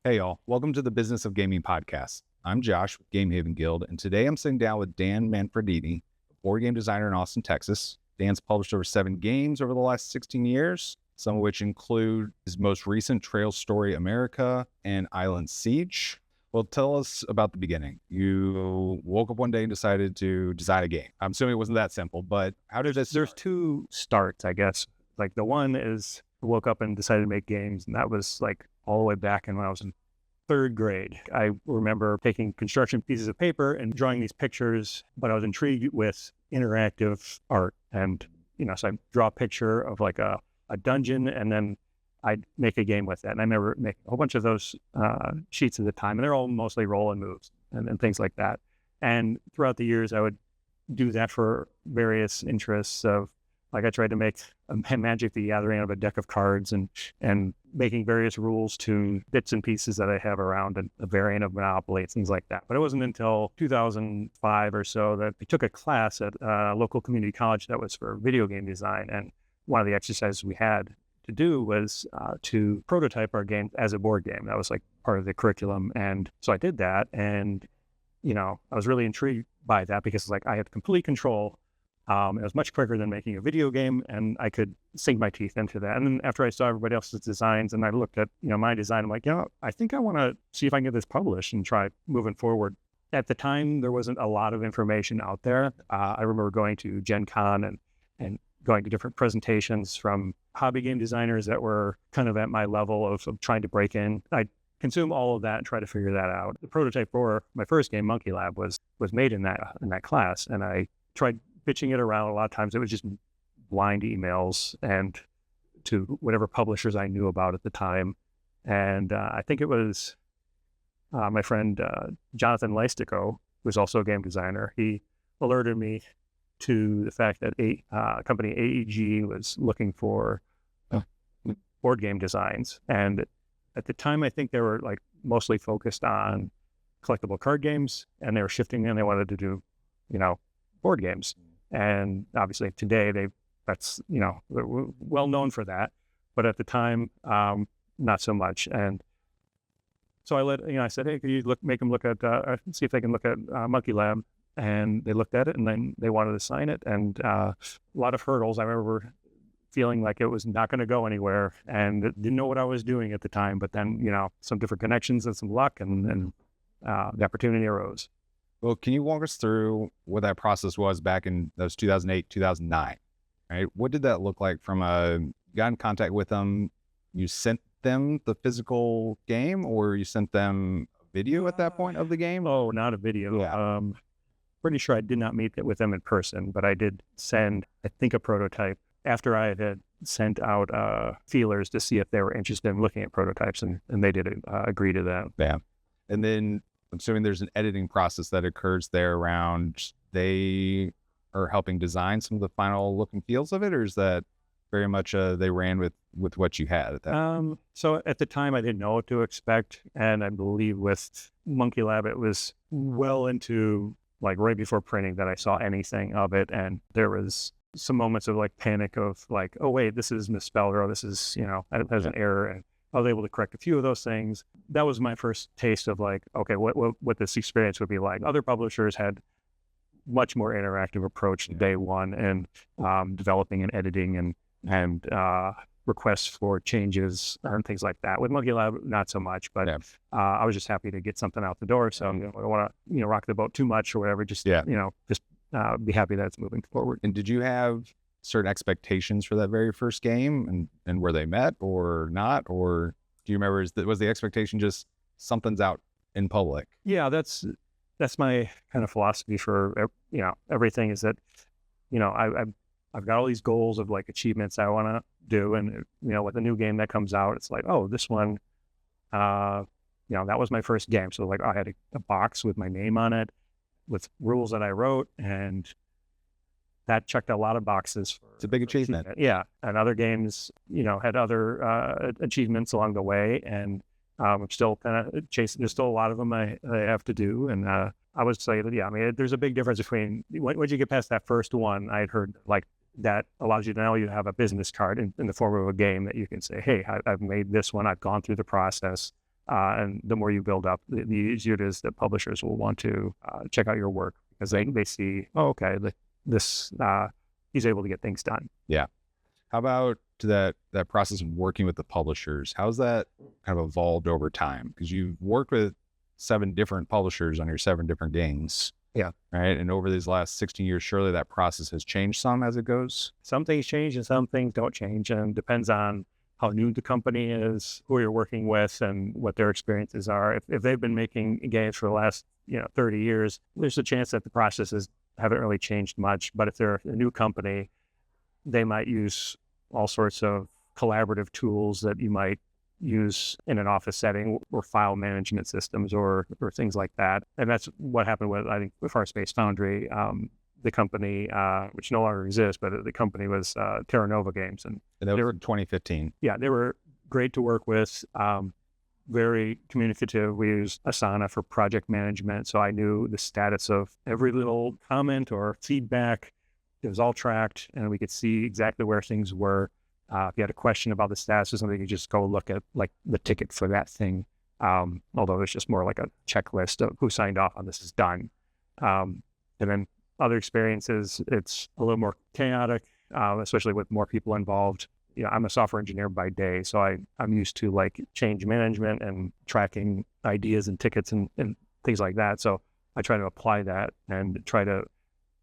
Hey, y'all. Welcome to the Business of Gaming podcast. I'm Josh with Game Haven Guild, and today I'm sitting down with Dan Manfredini, a board game designer in Austin, Texas. Dan's published over 7 games over the last 16 years, some of which include his most recent Trail Story America and Island Siege. Well, tell us about the beginning. You woke up one day and decided to design a game. I'm assuming it wasn't that simple, but how did this? There's two starts, I guess. Like the one is I woke up and decided to make games, and that was like all the way back in when I was in 3rd grade. I remember taking construction pieces of paper and drawing these pictures, but I was intrigued with interactive art. And, so I draw a picture of like a dungeon, and then I'd make a game with that. And I remember making a whole bunch of those sheets at the time, and they're all mostly roll and moves and things like that. And throughout the years, I would do that for various interests of, like I tried to make a Magic the Gathering out of a deck of cards and making various rules to bits and pieces that I have around, and a variant of Monopoly, things like that. But it wasn't until 2005 or so that I took a class at a local community college that was for video game design. And one of the exercises we had to do was to prototype our game as a board game. That was like part of the curriculum. And so I did that. And, I was really intrigued by that because like I had complete control. It was much quicker than making a video game, and I could sink my teeth into that. And then after I saw everybody else's designs and I looked at, my design, I'm like, I think I want to see if I can get this published and try moving forward. At the time, there wasn't a lot of information out there. I remember going to Gen Con and going to different presentations from hobby game designers that were kind of at my level of trying to break in. I consume all of that and try to figure that out. The prototype for my first game, Monkey Lab, was made in that class, and I tried pitching it around. A lot of times it was just blind emails and to whatever publishers I knew about at the time. And I think it was my friend Jonathan Leistico, who's also a game designer. He alerted me to the fact that a company AEG was looking for board game designs. And at the time, I think they were like mostly focused on collectible card games, and they were shifting and they wanted to do, board games. And obviously today they're well known for that, but at the time, not so much. And so I said, hey, could you make them look at, see if they can look at Monkey Lab. And they looked at it, and then they wanted to sign it. And a lot of hurdles. I remember feeling like it was not going to go anywhere and didn't know what I was doing at the time. But then, some different connections and some luck, and the opportunity arose. Well, can you walk us through what that process was back in those 2008, 2009, right? What did that look like you got in contact with them, you sent them the physical game, or you sent them a video at that point of the game? Oh, not a video. Yeah. Pretty sure I did not meet with them in person, but I did send, I think, a prototype after I had sent out feelers to see if they were interested in looking at prototypes, and they did agree to that. Yeah. And then I'm assuming there's an editing process that occurs there around they are helping design some of the final look and feels of it, or is that very much they ran with what you had at that? So at the time, I didn't know what to expect. And I believe with Monkey Lab, it was well into like right before printing that I saw anything of it. And there was some moments of like panic of like, oh, wait, this is misspelled, or this is, there's an error. And I was able to correct a few of those things. That was my first taste of like, okay, what this experience would be like. Other publishers had much more interactive approach to day one, and developing and editing and requests for changes and things like that. With Monkey Lab, not so much, but I was just happy to get something out the door. So I don't want to, rock the boat too much or whatever. Just, be happy that it's moving forward. And did you have certain expectations for that very first game, and were they met or not? Or do you remember, was the expectation just something's out in public? Yeah, that's my kind of philosophy for, everything is that, I've got all these goals of like achievements I want to do. And, with a new game that comes out, it's like, oh, this one, that was my first game. So like I had a box with my name on it with rules that I wrote, and that checked a lot of boxes. It's a big achievement. Yeah. And other games, had other achievements along the way. And I'm still kind of chasing. There's still a lot of them I have to do. And I would say that, there's a big difference between once you get past that first one. I had heard like that allows you to now you have a business card in the form of a game that you can say, hey, I've made this one. I've gone through the process. And the more you build up, the easier it is that publishers will want to check out your work because they see, oh, okay, this he's able to get things done. Yeah. How about that process of working with the publishers? How's that kind of evolved over time? Because you've worked with 7 different publishers on your 7 different games. Yeah. Right. And over these last 16 years, surely that process has changed some as it goes. Some things change and some things don't change, and depends on how new the company is, who you're working with, and what their experiences are. If they've been making games for the last 30 years, there's a chance that the processes haven't really changed much. But if they're a new company, they might use all sorts of collaborative tools that you might use in an office setting, or file management systems, or things like that. And that's what happened with, I think, with our Space Foundry. The company, which no longer exists, but the company was Terra Nova Games. And that was in 2015. Yeah, they were great to work with, very communicative. We used Asana for project management, so I knew the status of every little comment or feedback. It was all tracked, and we could see exactly where things were. If you had a question about the status or something, you just go look at like the ticket for that thing. Although it's just more like a checklist of who signed off on this is done. And then other experiences, it's a little more chaotic, especially with more people involved. I'm a software engineer by day, so I'm used to like change management and tracking ideas and tickets and things like that. So I try to apply that and try to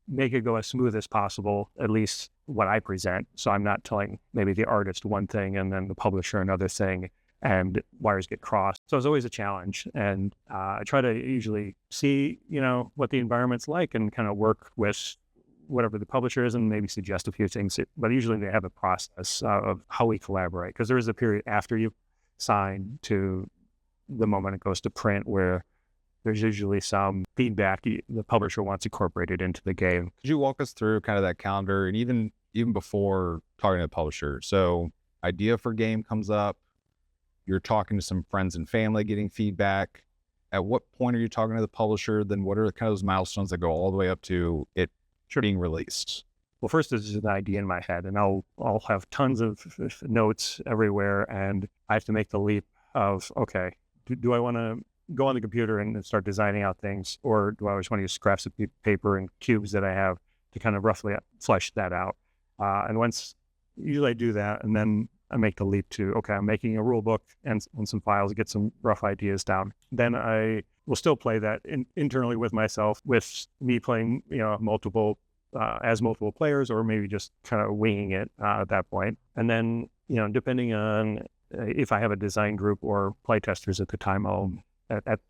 make it go as smooth as possible, at least what I present. So I'm not telling maybe the artist one thing and then the publisher another thing, and wires get crossed. So it's always a challenge. And I try to usually see, what the environment's like and kind of work with whatever the publisher is and maybe suggest a few things. But usually they have a process of how we collaborate, because there is a period after you sign to the moment it goes to print where there's usually some feedback the publisher wants incorporated into the game. Could you walk us through kind of that calendar, and even before talking to the publisher? So idea for game comes up, you're talking to some friends and family, getting feedback. At what point are you talking to the publisher? Then what are kind of those milestones that go all the way up to it being released? Well, first this is an idea in my head, and I'll have tons of notes everywhere, and I have to make the leap of, okay, do I want to go on the computer and start designing out things, or do I always want to use scraps of paper and cubes that I have to kind of roughly flesh that out? And usually I do that, and then I make the leap to, okay, I'm making a rule book and some files, get some rough ideas down. Then I will still play that internally with myself, with me playing, multiple players, or maybe just kind of winging it at that point. And then, depending on if I have a design group or play testers at the time,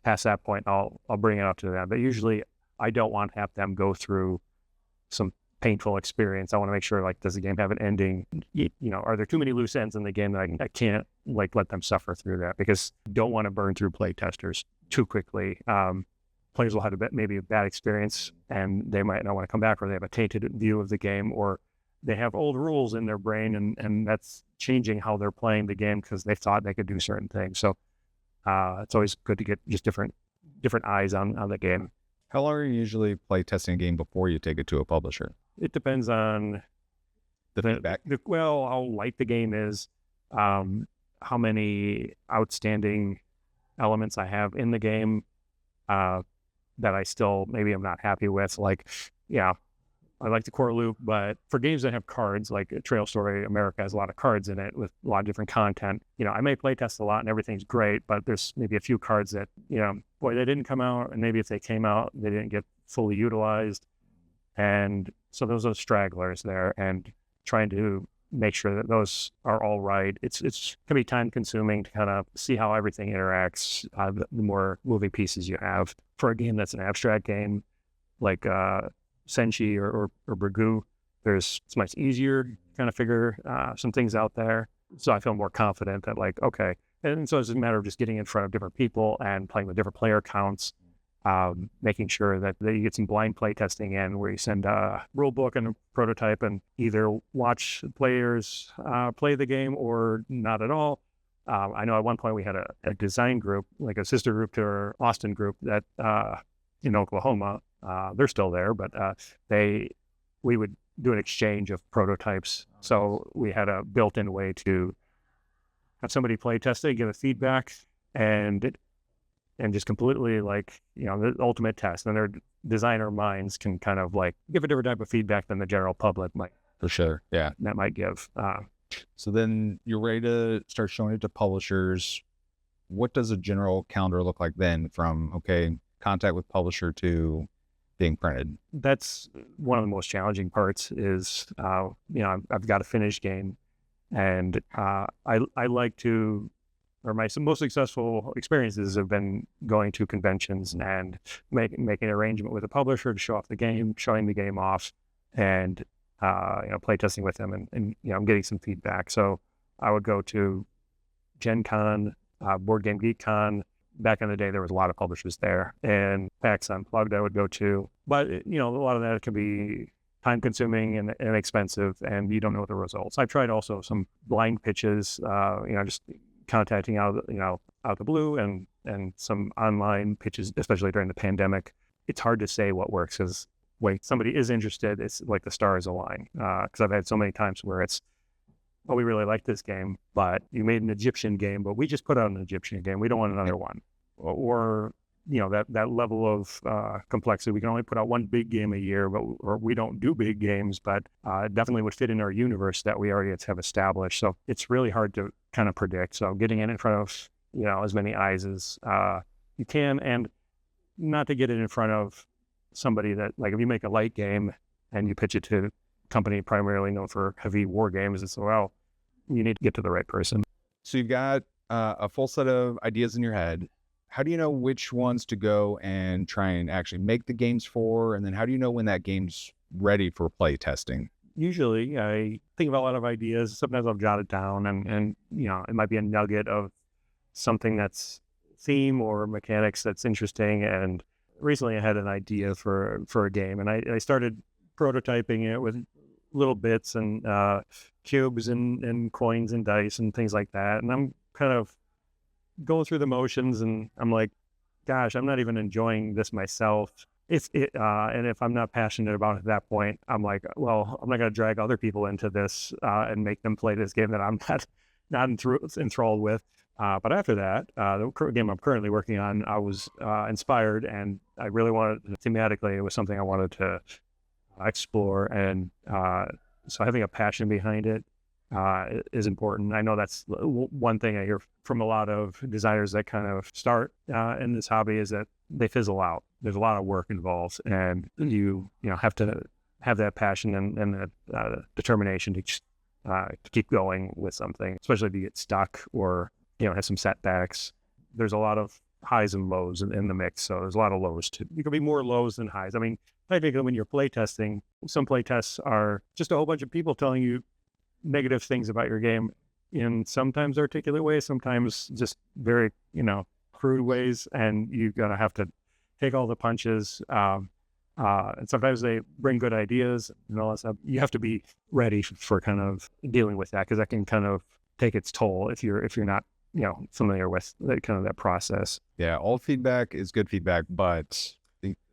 past that point, I'll bring it up to them. But usually I don't want to have them go through some painful experience. I want to make sure, like, does the game have an ending? Are there too many loose ends in the game that I can't like let them suffer through that? Because I don't want to burn through play testers too quickly. Players will have maybe a bad experience, and they might not want to come back, or they have a tainted view of the game, or they have old rules in their brain, and that's changing how they're playing the game because they thought they could do certain things. So it's always good to get just different eyes on the game. How long are you usually play testing a game before you take it to a publisher? It depends on the feedback. How light the game is, how many outstanding elements I have in the game that I still maybe I'm not happy with. Like, I like the core loop, but for games that have cards, like Trail Story America has a lot of cards in it with a lot of different content. I may play test a lot and everything's great, but there's maybe a few cards that, they didn't come out, and maybe if they came out, they didn't get fully utilized. And so those are stragglers there, and trying to make sure that those are all right. It's can be time consuming to kind of see how everything interacts, the more moving pieces you have. For a game that's an abstract game, like Senshi or Brigou, it's much easier to kind of figure some things out there. So I feel more confident that, like, okay. And so it's a matter of just getting in front of different people and playing with different player counts, making sure that you get some blind play testing in, where you send a rule book and a prototype and either watch players play the game or not at all. I know at one point we had a design group, like a sister group to our Austin group that in Oklahoma. They're still there, but we would do an exchange of prototypes. So we had a built-in way to have somebody play test it, give a feedback, and just completely like, the ultimate test. And their designer minds can kind of like give a different type of feedback than the general public might. For sure. Yeah. That might give. So then you're ready to start showing it to publishers. What does a general calendar look like then from, okay, contact with publisher to being printed? That's one of the most challenging parts is, I've got a finished game, and I like to, or my most successful experiences have been going to conventions and making an arrangement with a publisher to show off the game, showing the game off, and play testing with them, and I'm getting some feedback. So I would go to Gen Con, Board Game Geek Con. Back in the day, there was a lot of publishers there, and PAX Unplugged I would go to. But, a lot of that can be time consuming and expensive, and you don't know the results. I've tried also some blind pitches, just contacting out the blue, and some online pitches, especially during the pandemic. It's hard to say what works because when somebody is interested, it's like the stars align. Because I've had so many times where it's, oh, we really like this game, but you made an Egyptian game, but we just put out an Egyptian game. We don't want another one. Or that level of complexity. We can only put out one big game a year, or we don't do big games, but it definitely would fit in our universe that we already have established. So it's really hard to kind of predict. So getting it in front of, as many eyes as you can, and not to get it in front of somebody that, like, if you make a light game and you pitch it to a company primarily known for heavy war games, it's, well, you need to get to the right person. So you've got a full set of ideas in your head. How do you know which ones to go and try and actually make the games for? And then how do you know when that game's ready for play testing? Usually I think of a lot of ideas. Sometimes I'll jot it down, and it might be a nugget of something that's theme or mechanics that's interesting. And recently I had an idea for a game, and I started prototyping it with little bits and cubes and coins and dice and things like that. And I'm kind of going through the motions, and I'm like, gosh, I'm not even enjoying this myself. And if I'm not passionate about it at that point, I'm like, well, I'm not going to drag other people into this and make them play this game that I'm not enthralled with. But after that, the game I'm currently working on, I was inspired, and I really wanted, thematically, it was something I wanted to explore. And so having a passion behind it is important. I know that's one thing I hear from a lot of designers that kind of start in this hobby, is that they fizzle out. There's a lot of work involved, and you have to have that passion and the determination to keep going with something, especially if you get stuck or have some setbacks. There's a lot of highs and lows in the mix, so there's a lot of lows too. You can be more lows than highs. I mean, technically, when you're playtesting, some playtests are just a whole bunch of people telling you negative things about your game in sometimes articulate ways, sometimes just very, crude ways, and you're going to have to take all the punches. And sometimes they bring good ideas and all that stuff. You have to be ready for kind of dealing with that, because that can kind of take its toll if you're not, familiar with that process. Yeah, all feedback is good feedback, but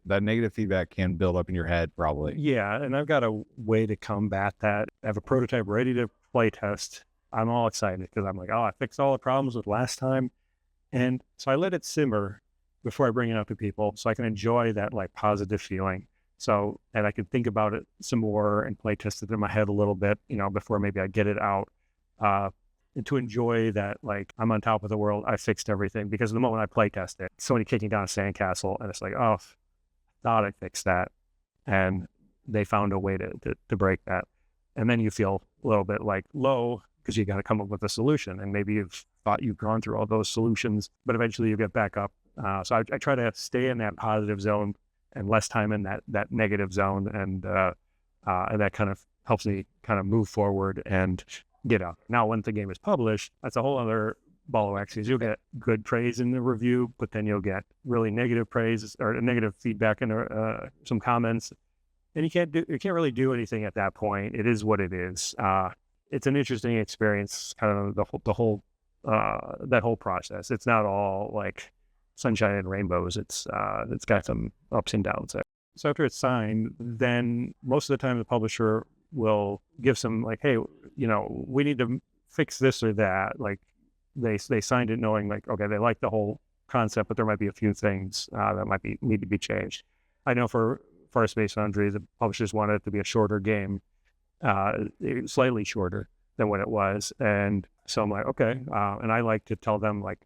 that negative feedback can build up in your head, probably. Yeah, and I've got a way to combat that. I have a prototype ready to play test. I'm all excited because I'm like, oh, I fixed all the problems with last time. And so I let it simmer before I bring it up to people, so I can enjoy that like positive feeling. So, and I can think about it some more and play test it in my head a little bit, before maybe I get it out. And to enjoy that, like, I'm on top of the world, I fixed everything. Because the moment I play test it, somebody kicking down a sandcastle, and it's like, oh, thought I fixed that, and they found a way to break that. And then you feel a little bit like low, because you got to come up with a solution, and maybe you've thought you've gone through all those solutions, but eventually you get back up. So I try to stay in that positive zone and less time in that negative zone, and that kind of helps me kind of move forward and get out. Now, when the game is published, that's a whole other ball of wax. You'll get good praise in the review, but then you'll get really negative praise or negative feedback and some comments, and you can't really do anything at that point. It is what it is. It's an interesting experience, kind of the whole that whole process. It's not all like sunshine and rainbows. It's got some ups and downs there. So after it's signed, then most of the time the publisher will give some like, hey, we need to fix this or that. Like, they signed it knowing like, okay, they like the whole concept, but there might be a few things that might need to be changed. I know for Space Foundry, the publishers wanted it to be a shorter game, slightly shorter than what it was. And so I'm like, okay. And I like to tell them like,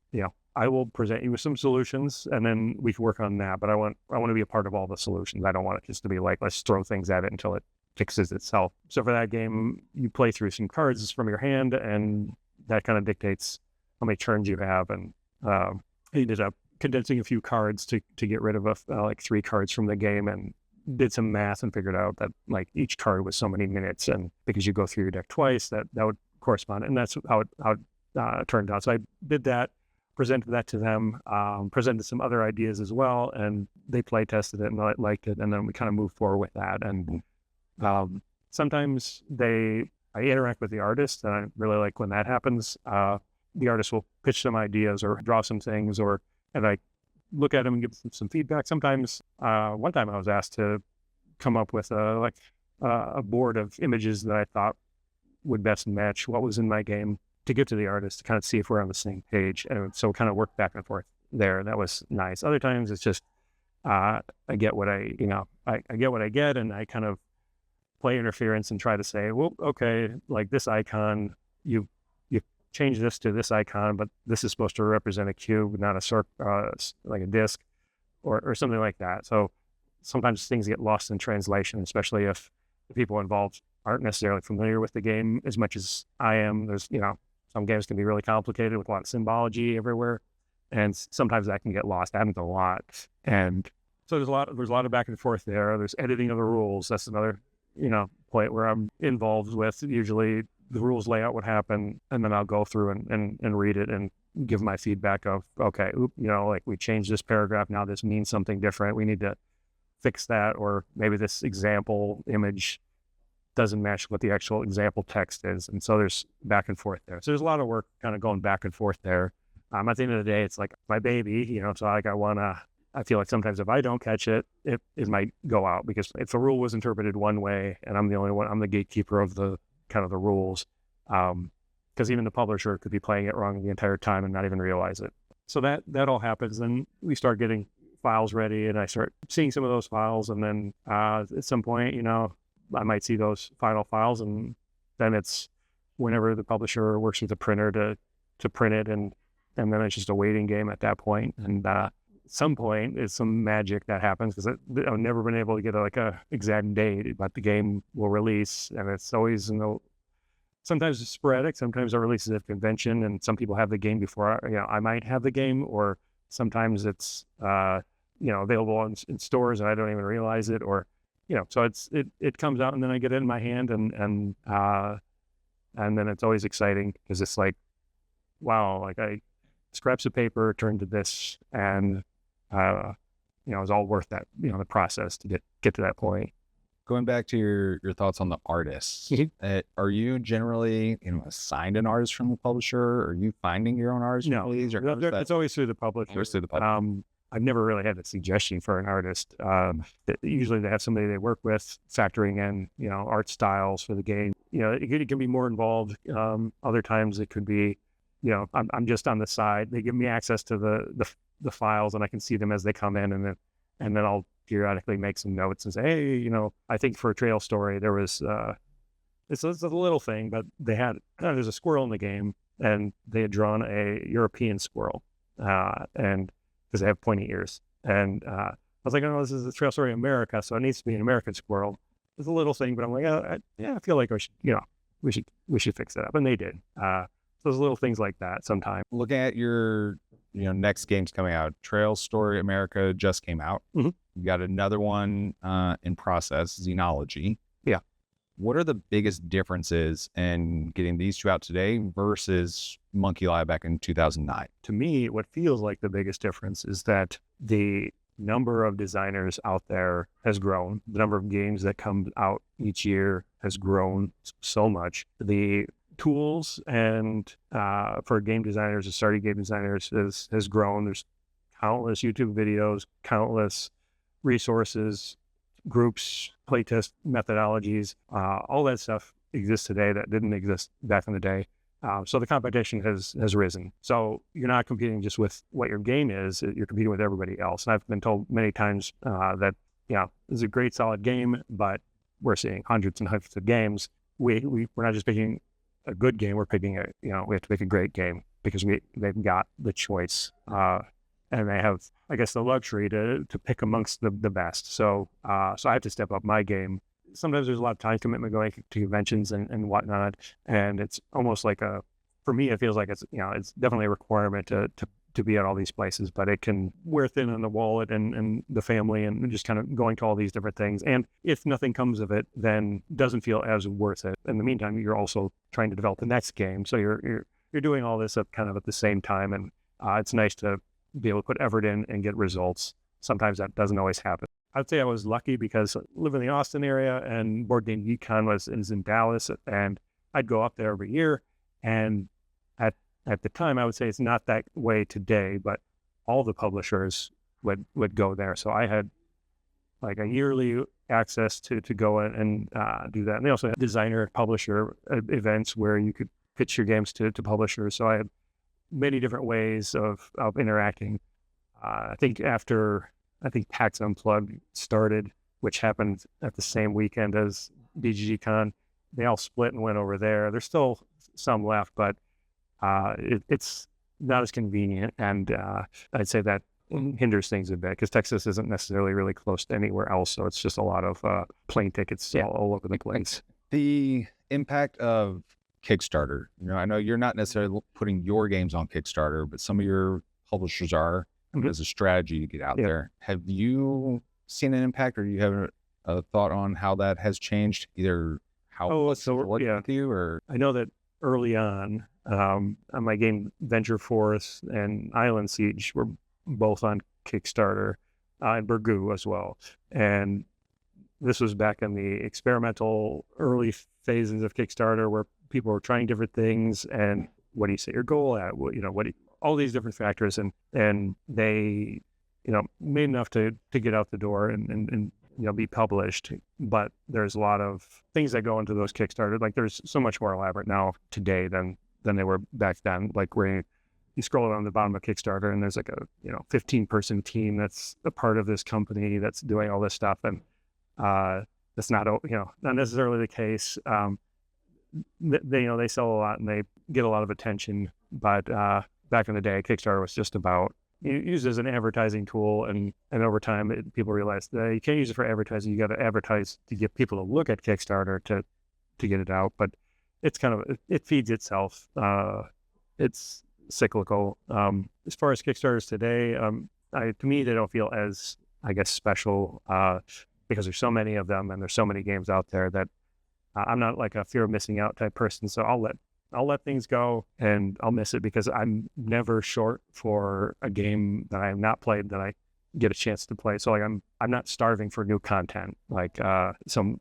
I will present you with some solutions and then we can work on that. But I want to be a part of all the solutions. I don't want it just to be like, let's throw things at it until it fixes itself. So for that game, you play through some cards from your hand, and that kind of dictates how many turns you have. And I ended up condensing a few cards to get rid of like 3 cards from the game, and did some math and figured out that like each card was so many minutes, and because you go through your deck twice, that would correspond. And that's how it turned out. So I did that, presented that to them, presented some other ideas as well, and they play tested it and liked it, and then we kind of moved forward with that. And sometimes I interact with the artist, and I really like when that happens. The artist will pitch some ideas or draw some things, and I look at them and give them some feedback. Sometimes, one time I was asked to come up with a board of images that I thought would best match what was in my game to give to the artist to kind of see if we're on the same page. And so kind of work back and forth there. That was nice. Other times it's just, I get what I get what I get, and I kind of play interference and try to say, well, okay, like this icon, you change this to this icon, but this is supposed to represent a cube, not like a disc or something like that. So sometimes things get lost in translation, especially if the people involved aren't necessarily familiar with the game as much as I am. There's, some games can be really complicated with a lot of symbology everywhere, and sometimes that can get lost. That happens a lot. And so there's a lot of back and forth there. There's editing of the rules. That's another, point where I'm involved with. Usually the rules layout would happen, and then I'll go through and read it and give my feedback of, okay, like we changed this paragraph. Now this means something different. We need to fix that. Or maybe this example image doesn't match what the actual example text is. And so there's back and forth there. So there's a lot of work kind of going back and forth there. At the end of the day, it's like my baby, so like I feel like sometimes if I don't catch it, it might go out, because if the rule was interpreted one way and I'm the only one, I'm the gatekeeper of the kind of the rules. Because even the publisher could be playing it wrong the entire time and not even realize it. So that all happens. And we start getting files ready, and I start seeing some of those files. And then at some point, I might see those final files, and then it's whenever the publisher works with the printer to print it, and then it's just a waiting game at that point. And at some point, it's some magic that happens, because I've never been able to get a exact date, but the game will release, and it's always sometimes it's sporadic. Sometimes it releases at convention, and some people have the game before I might have the game, or sometimes it's available in stores and I don't even realize it, or so it comes out, and then I get it in my hand, and then it's always exciting, because it's like, wow, like I scraps of paper turned to this, and it was all worth that, the process to get to that point. Going back to your thoughts on the artists, are you generally assigned an artist from the publisher? Or are you finding your own artists? No, it's always through the publisher. Always through the publisher. I've never really had a suggestion for an artist. Usually they have somebody they work with, factoring in, art styles for the game. It can be more involved. Other times it could be, I'm just on the side. They give me access to the files, and I can see them as they come in, and then I'll periodically make some notes and say, hey, I think for a trail story there was it's a little thing, but they had there's a squirrel in the game, and they had drawn a European squirrel, and because they have pointy ears. And I was like, oh, this is a trail story in America, so it needs to be an American squirrel. It's a little thing, but I'm like, I feel like we should fix it up. And they did. So there's little things like that sometimes. Looking at your next games coming out, Trail Story America just came out. Mm-hmm. You got another one in process, Xenology. Yeah. What are the biggest differences in getting these two out today versus Monkey Lie back in 2009? To me, what feels like the biggest difference is that the number of designers out there has grown. The number of games that come out each year has grown so much. The tools and for game designers and starting game designers has grown. There's countless YouTube videos, countless resources, groups, playtest methodologies, all that stuff exists today that didn't exist back in the day. So the competition has risen. So you're not competing just with what your game is, you're competing with everybody else. And I've been told many times that, it's a great, solid game, but we're seeing hundreds and hundreds of games. We're not just picking a good game, we're picking we have to pick a great game because they've got the choice. And they have, I guess, the luxury to pick amongst the best. So I have to step up my game. Sometimes there's a lot of time commitment going to conventions and whatnot, and it's almost like for me, it feels like it's definitely a requirement to be at all these places, but it can wear thin on the wallet and the family and just kind of going to all these different things. And if nothing comes of it, then it doesn't feel as worth it. In the meantime, you're also trying to develop the next game, so you're doing all this at the same time, and it's nice to be able to put effort in and get results. Sometimes that doesn't always happen. I'd say I was lucky because I live in the Austin area and Board Game Geek Con is in Dallas, and I'd go up there every year. And at the time, I would say it's not that way today, but all the publishers would go there. So I had like a yearly access to go and do that. And they also had designer publisher events where you could pitch your games to publishers. So I had many different ways of interacting. I think PAX Unplugged started, which happened at the same weekend as BGG Con. They all split and went over there. There's still some left, but it's not as convenient. And I'd say that hinders things a bit because Texas isn't necessarily really close to anywhere else. So it's just a lot of plane tickets all over the place. The impact of Kickstarter. I know you're not necessarily putting your games on Kickstarter, but some of your publishers are as a strategy to get out there. Have you seen an impact, or do you have a thought on how that has changed? Either how with you, or I know that early on my game Venture Force and Island Siege were both on Kickstarter, and Burgoo as well. And this was back in the experimental early phases of Kickstarter where people were trying different things, and what do you set your goal at? All these different factors, and they, made enough to get out the door and be published. But there's a lot of things that go into those Kickstarter. Like there's so much more elaborate now today than they were back then. Like where you scroll around the bottom of Kickstarter and there's like a 15-person team that's a part of this company that's doing all this stuff, and that's not necessarily the case. They sell a lot and they get a lot of attention, but back in the day, Kickstarter was just about used as an advertising tool, and over time, people realized that you can't use it for advertising. You got to advertise to get people to look at Kickstarter to get it out. But it's it feeds itself. It's cyclical. As far as Kickstarters today, to me, they don't feel as, I guess, special because there's so many of them and there's so many games out there that I'm not like a fear of missing out type person. So I'll let things go and I'll miss it because I'm never short for a game that I have not played that I get a chance to play. So like I'm not starving for new content. Like some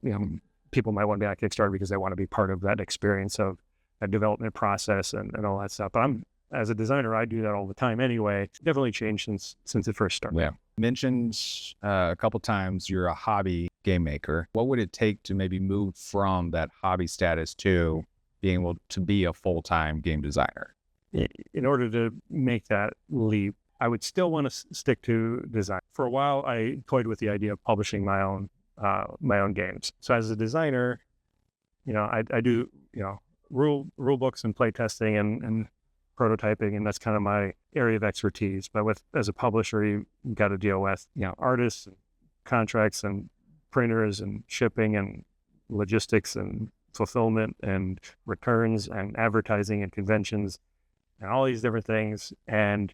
people might want to be on Kickstarter because they want to be part of that experience of a development process and all that stuff. But as a designer, I do that all the time anyway. Definitely changed since it first started. Yeah. Mentioned a couple times you're a hobby game maker. What would it take to maybe move from that hobby status to being able to be a full-time game designer? In order to make that leap, I would still want to stick to design. For a while, I toyed with the idea of publishing my own games. So as a designer, I do rule books and play testing and prototyping, and that's kind of my area of expertise. But as a publisher, you've got to deal with artists and contracts and printers and shipping and logistics and fulfillment and returns and advertising and conventions and all these different things. And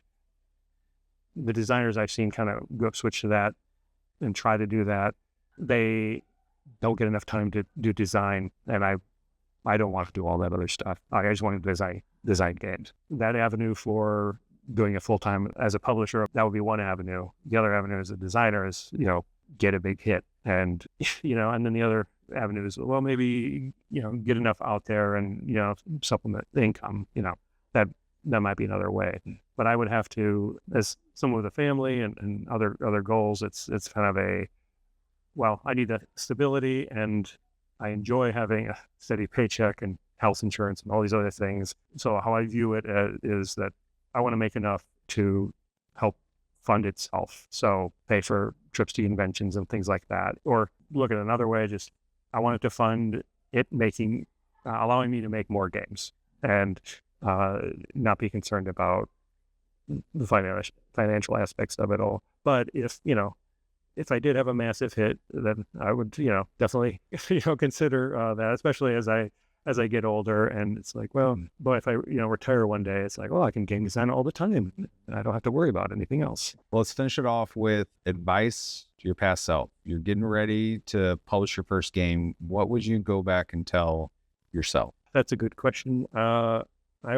the designers I've seen kind of go switch to that and try to do that, they don't get enough time to do design, and I don't want to do all that other stuff. I just want to design games. That avenue for doing it full time as a publisher, that would be one avenue. The other avenue as a designer is get a big hit, and and then the other avenue is, well, maybe get enough out there and supplement the income. That might be another way. But I would have to, as someone with a family and other goals, it's kind of I need the stability, and I enjoy having a steady paycheck and health insurance and all these other things. So how I view it is that I want to make enough to help fund itself. So pay for trips to conventions and things like that. Or look at another way, just I want it to fund it making, allowing me to make more games and not be concerned about the financial aspects of it all. But if I did have a massive hit, then I would, definitely, consider that, especially as I get older. And it's like, well, boy, if I, retire one day, it's like, well, I can game design all the time. I don't have to worry about anything else. Well, let's finish it off with advice to your past self. You're getting ready to publish your first game. What would you go back and tell yourself? That's a good question. I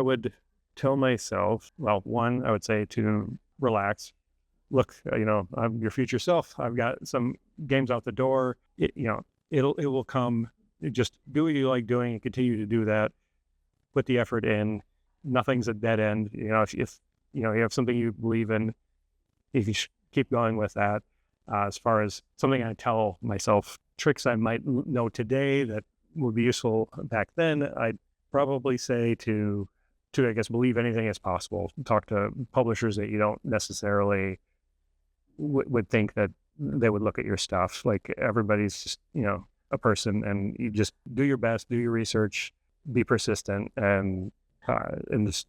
would tell myself, well, one, I would say to relax. Look, I'm your future self. I've got some games out the door. It will come. Just do what you like doing and continue to do that. Put the effort in. Nothing's a dead end. If you have something you believe in, if you keep going with that. As far as something I tell myself, tricks I might know today that would be useful back then, I'd probably say to I guess believe anything is possible. Talk to publishers that you don't necessarily would think that they would look at your stuff. Like everybody's just a person, and you just do your best, do your research, be persistent, and just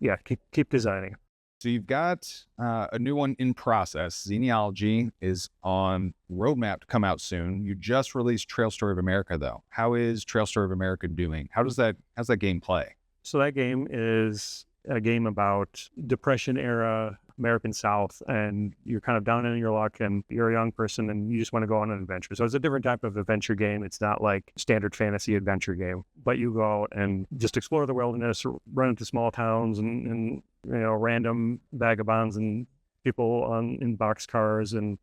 keep designing. So you've got a new one in process. Xenealogy is on roadmap to come out soon. You just released Trail Story of America, though. How is Trail Story of America doing? How's that game play? So that game is a game about Depression era American South, and you're kind of down in your luck, and you're a young person, and you just want to go on an adventure. So it's a different type of adventure game. It's not like standard fantasy adventure game, but you go out and just explore the wilderness, run into small towns, and random vagabonds and people in boxcars and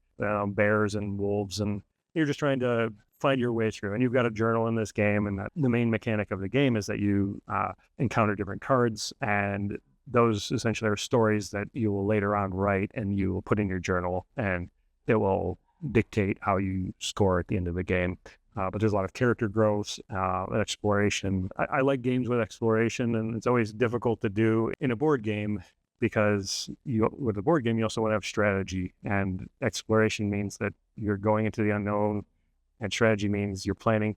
bears and wolves, and you're just trying to find your way through. And you've got a journal in this game, and the main mechanic of the game is that you encounter different cards, and those essentially are stories that you will later on write and you will put in your journal, and it will dictate how you score at the end of the game. But there's a lot of character growth and exploration. I like games with exploration, and it's always difficult to do in a board game because with a board game, you also want to have strategy, and exploration means that you're going into the unknown, and strategy means you're planning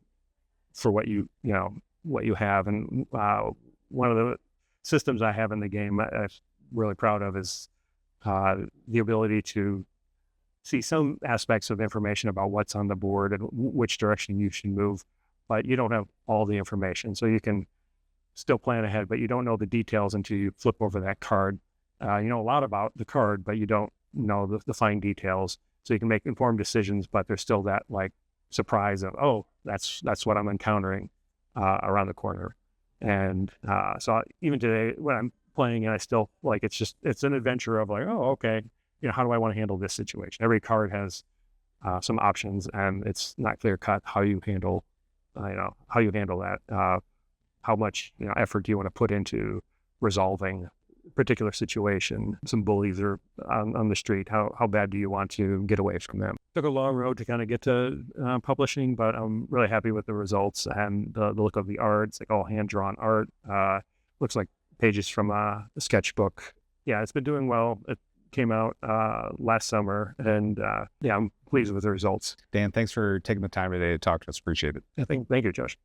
for what you have. And one of the systems I have in the game I'm really proud of is the ability to see some aspects of information about what's on the board and which direction you should move, but you don't have all the information. So you can still plan ahead, but you don't know the details until you flip over that card. You know a lot about the card, but you don't know the fine details. So you can make informed decisions, but there's still that like surprise of, oh, that's what I'm encountering around the corner. And so even today when I'm playing, and I still like, it's an adventure of like, oh, okay, how do I want to handle this situation? Every card has some options, and it's not clear cut how you handle that. How much effort do you want to put into resolving a particular situation? Some bullies are on the street. How bad do you want to get away from them? Took a long road to kind of get to publishing, but I'm really happy with the results and the look of the art. It's like all hand-drawn art. Looks like pages from a sketchbook. Yeah, it's been doing well. It came out last summer, and I'm pleased with the results. Dan, thanks for taking the time today to talk to us. Appreciate it. Thank you, Josh.